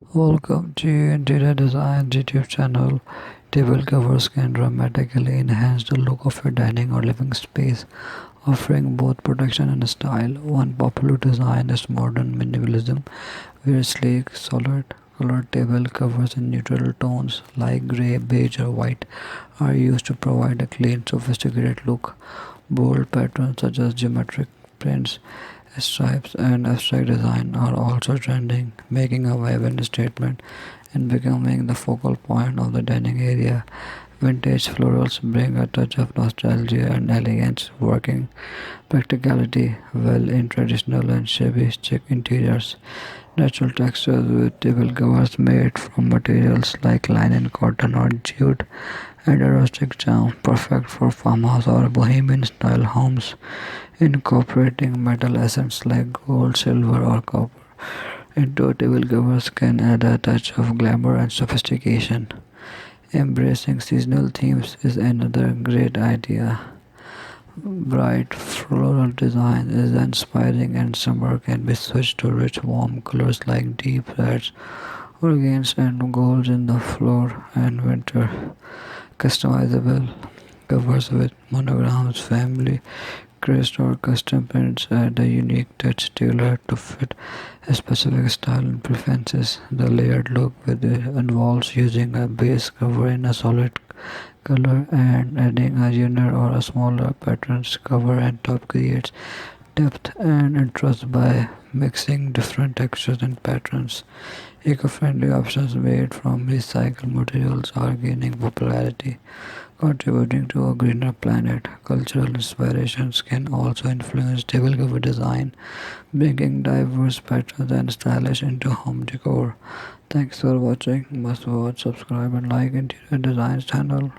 Welcome to Interior Design YouTube channel. Table covers can dramatically enhance the look of your dining or living space, offering both protection and style. One popular design is modern minimalism, where sleek, solid colored table covers in neutral tones like gray, beige, or white are used to provide a clean, sophisticated look. Bold patterns such as geometric prints, stripes, and abstract design are also trending, making a vibrant statement and becoming the focal point of the dining area. Vintage florals bring a touch of nostalgia and elegance, working practicality well in traditional and shabby chic interiors. Natural textures with table covers made from materials like linen, cotton, or jute add a rustic charm, perfect for farmhouse or bohemian style homes. Incorporating metal essence like gold, silver, or copper into table covers can add a touch of glamour and sophistication. Embracing seasonal themes is another great idea. Bright floral design is inspiring, and summer can be switched to rich, warm colors like deep reds, organs, and golds in the floor, and winter. Customizable covers with monograms, family crest, or custom prints add a unique touch tailored to fit a specific style and preferences. The layered look with it involves using a base cover in a solid color and adding a thinner or a smaller patterns cover and top creates depth and interest by mixing different textures and patterns. Eco-friendly options made from recycled materials are gaining popularity, contributing to a greener planet. Cultural inspirations can also influence table cover design, bringing diverse patterns and stylish into home decor. Thanks for watching. Must watch, subscribe, and like Interior Designs channel.